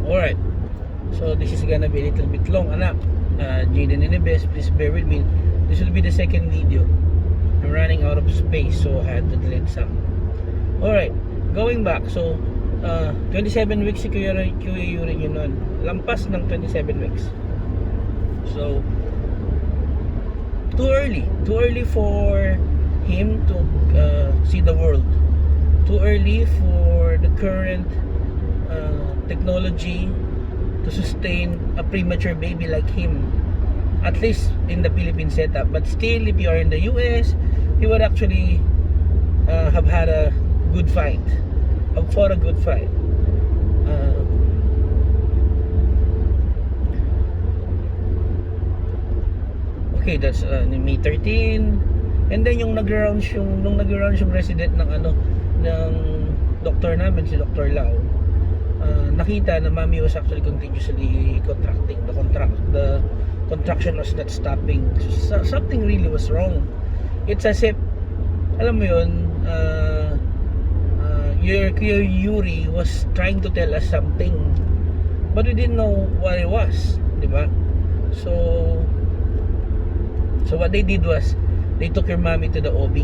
Alright, so this is gonna be a little bit long, anak. Jaden and Ibes, please bear with me. This will be the second video. I'm running out of space, so I had to delete some. Alright, going back. So 27 weeks si Kuya Yuri yun nun. Lampas ng 27 weeks. So too early for him to see the world. Too early for the current technology to sustain a premature baby like him, at least in the Philippine setup. But still, if you are in the US, he would actually have had a good fight, have fought a good fight. Okay, that's May 13. And then yung nag-rounds yung resident ng ng doktor namin, si Dr. Lau, nakita na mommy was actually continuously contracting. The contraction was not stopping. So, something really was wrong. It's as if, alam mo yun, your Yuri was trying to tell us something, but we didn't know what it was, di ba? So what they did was, they took your mommy to the OB,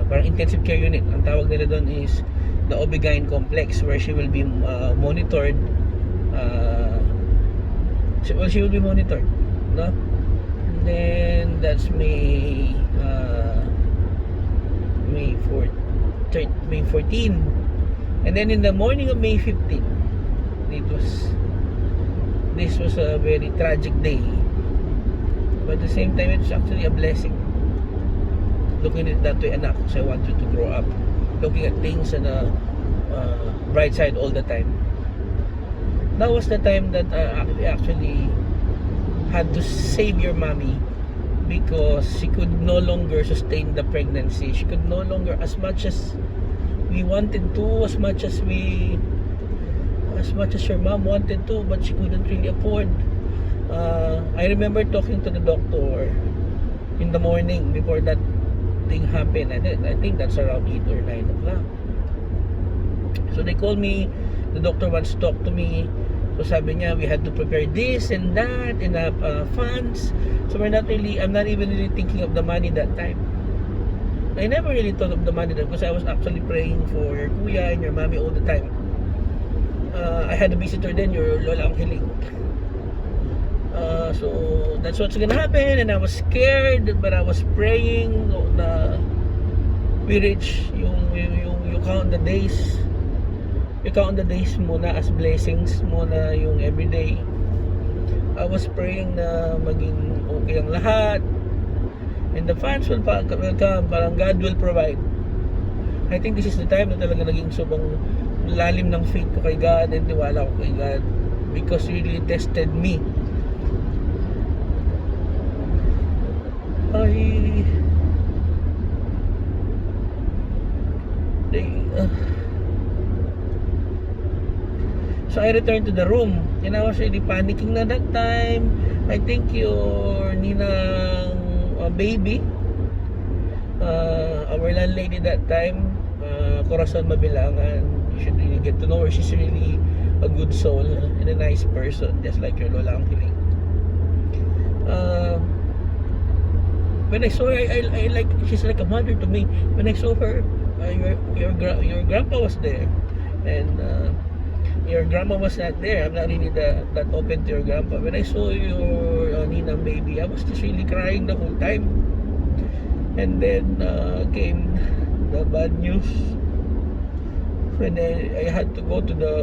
parang intensive care unit. Ang tawag nila doon is the OB-GYN complex, where she will be monitored. She will be monitored, no? And then that's May 14. And then in the morning of May 15, this was a very tragic day, but at the same time it's actually a blessing. Looking at it that way, anak, because I want you to grow up looking at things on a bright side all the time. That was the time that we actually had to save your mommy, because she could no longer sustain the pregnancy. She could no longer, as much as we wanted to, as much as your mom wanted to, but she couldn't really afford. I remember talking to the doctor in the morning before that thing happened. I think that's around 8 or 9 o'clock. So they called me. The doctor wants to talk to me. So sabi niya, we had to prepare this and that, enough funds. So I'm not even really thinking of the money that time. I never really thought of the money that, because I was actually praying for your kuya and your mommy all the time. I had a visitor then, your lola ang hiling. So that's what's gonna happen, and I was scared, but I was praying na we reach you count the days. You count the days muna as blessings muna, yung everyday. I was praying na maging okay ang lahat, and the funds will come, parang God will provide. I think this is the time na talaga naging sobrang lalim ng faith ko kay God and tiwala ko kay God, because He really tested me. So I returned to the room, and I was really panicking na that time. I think your ninang baby, our landlady that time, Corazon Mabilangan, you should really get to know her. She's really a good soul and a nice person, just like your lola ang hiling. When I saw her, I like, she's like a mother to me. When I saw her, your grandpa was there, and your grandma was not there. I'm not really that open to your grandpa. When I saw your ninang baby, I was just really crying the whole time. And then came the bad news when I had to go to the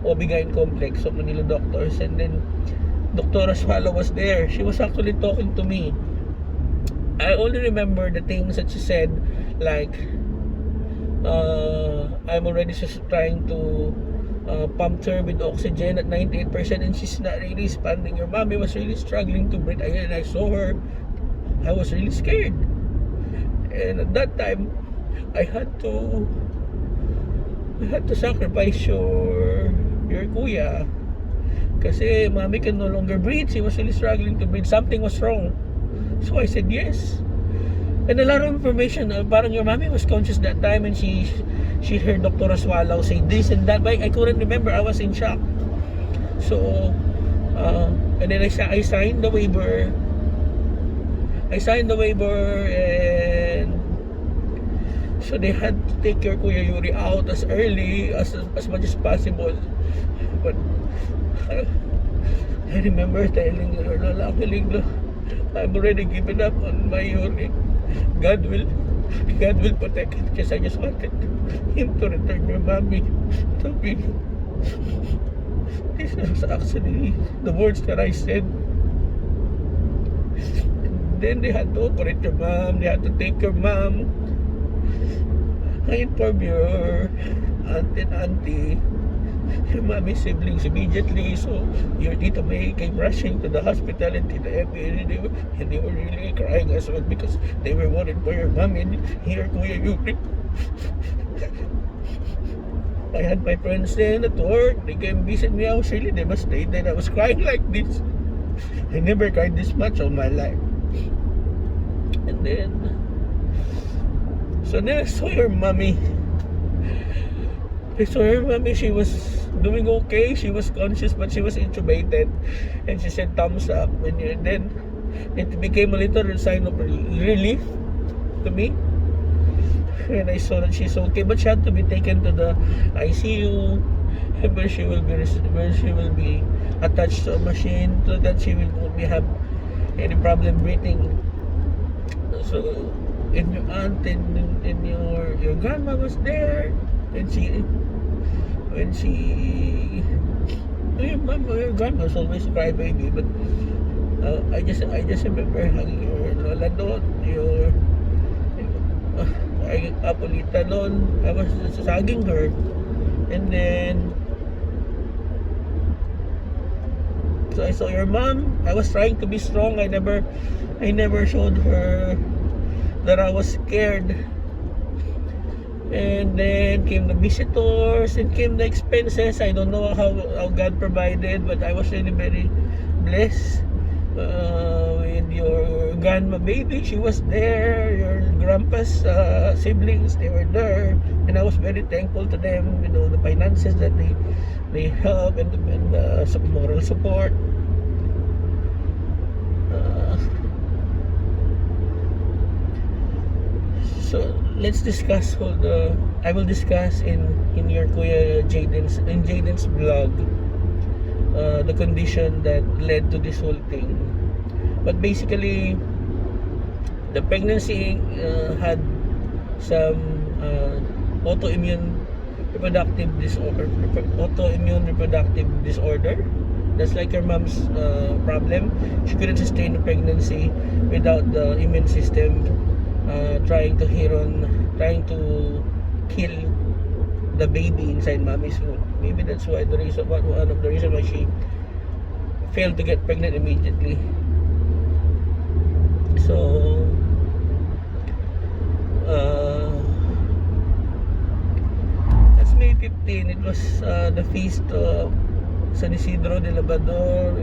OB-GYN complex of Manila doctors, and then Dr. Aswalo was there. She was actually talking to me. I only remember the things that she said, like I'm already just trying to pump her with oxygen at 98%, and she's not really responding. Your mommy was really struggling to breathe. And I saw her, I was really scared. And at that time, I had to sacrifice your kuya, kasi mommy can no longer breathe. She was really struggling to breathe. Something was wrong. So I said yes. And a lot of information, parang your mommy was conscious that time, and she she heard Dr. Aswalaw say this and that, but I couldn't remember. I was in shock. So and then I signed the waiver. And so they had to take your Kuya Yuri out as early as much as possible. But I remember telling her, Lola, actually, I've already given up on my Yuri. God will protect it, because I just wanted him to return your mommy to me. This was actually the words that I said. And then they had to operate your mom. They had to take your mom. I informed your aunt and auntie, your mommy's siblings immediately. So your Tita May came rushing to the hospital, and Tita Effie, and they were really crying as well, because they were worried for your mom and here Kuya Yuri. I had my friends then at work. They came visit me. I was really devastated. I was crying like this. I never cried this much all my life. And then, so then I saw your mommy. She was doing okay. She was conscious, but she was intubated. And she said thumbs up. And then it became a little sign of relief to me. And I saw that she's okay, but she had to be taken to the ICU, where she will be attached to a machine, so that she will not have any problem breathing. So, and your aunt and your grandma was there, and your grandma was always a crybaby, but I just remember hugging your lola doon, your Apolita doon. I was just hugging her, and then so I saw your mom. I was trying to be strong. I never showed her that I was scared. And then came the visitors, and came the expenses. I don't know how God provided, but I was really very blessed with your grandma baby. She was there. Your grandpa's siblings, they were there, and I was very thankful to them. The finances that they help, and some moral support. So let's discuss I will discuss in your Kuya Jaden's vlog the condition that led to this whole thing. But basically, the pregnancy had some autoimmune reproductive disorder. That's like your mom's problem. She couldn't sustain the pregnancy without the immune system trying to kill the baby inside mommy's womb. Maybe that's why one of the reasons why she failed to get pregnant immediately. So that's May 15. It was the feast of San Isidro de Labrador.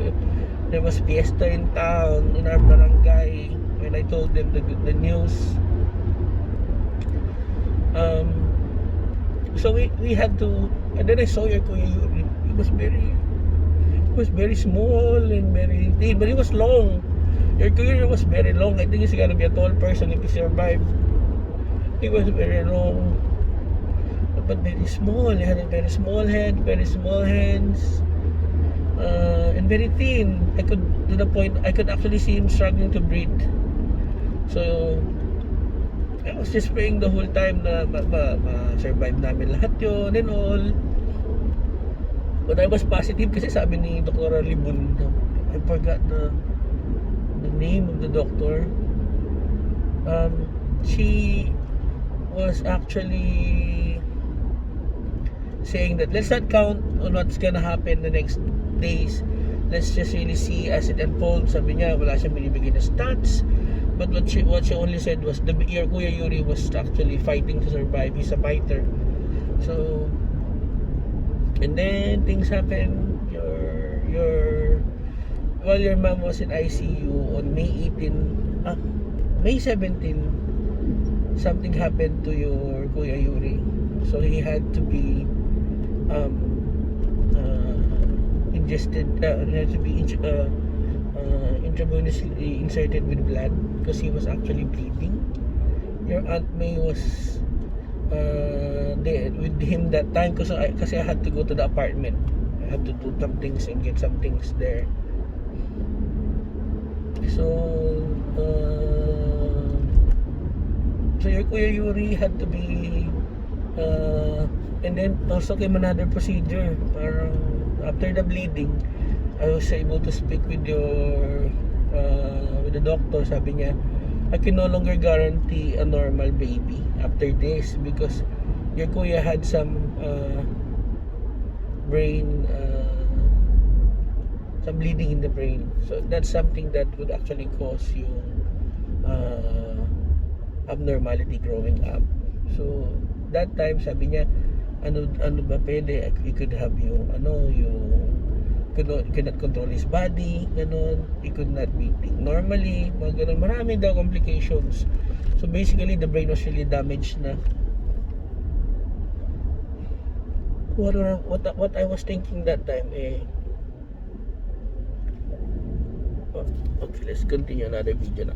There was fiesta in town, in our barangay, when I told them the news. So we had to, and then I saw your Kuya Yuri. It was very small and very thin, but it was long. Your Kuya Yuri was very long. I think he's gonna be a tall person if he survived. He was very long, but very small. He had a very small head, very small hands, and very thin. To the point I could actually see him struggling to breathe. So I was just praying the whole time na ma-survive namin lahat yun and all. But I was positive kasi sabi ni Dr. Libun, I forgot the name of the doctor. She was actually saying that let's not count on what's gonna happen the next days. Let's just really see as it unfolds. Sabi niya, wala siyang binibigay na stats. But what she only said was your Kuya Yuri was actually fighting to survive. He's a fighter. So, and then things happened. While your mom was in ICU on May 17, something happened to your Kuya Yuri. So he had to be um, ingested, had to be intravenously inserted with blood because he was actually bleeding. Your Aunt May was there with him that time kasi I had to go to the apartment. I had to do some things and get some things there. So your Kuya Yuri had to be and then also came another procedure. Parang after the bleeding, I was able to speak with with the doctor. Sabi niya, I can no longer guarantee a normal baby after this because your kuya had some brain some bleeding in the brain. So that's something that would actually cause yung abnormality growing up. So that time sabi niya, ano ba pwede, he could have yung could not control his body, ganon. He could not be normally, mga ganon. Marami daw complications. So basically the brain was really damaged na. What I was thinking that time okay, let's continue another video na.